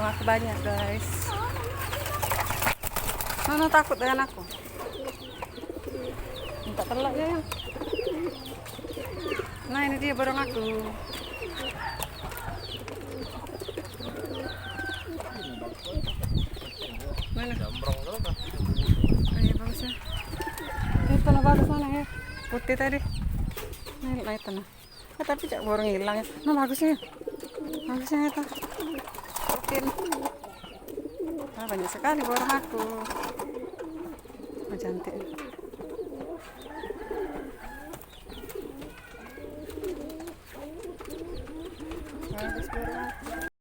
burung aku banyak guys. Nono takut dengan aku. Minta telak ya. Nah ini dia burung aku. Mana? Ayo bagus ya. Itu nah bagus mana ya? Putih tadi. Nah itu nah. Tapi cak burung hilang ya. Nah bagusnya. Bagusnya itu. Mungkin. Nah, banyak sekali burung aku. Oh, cantik.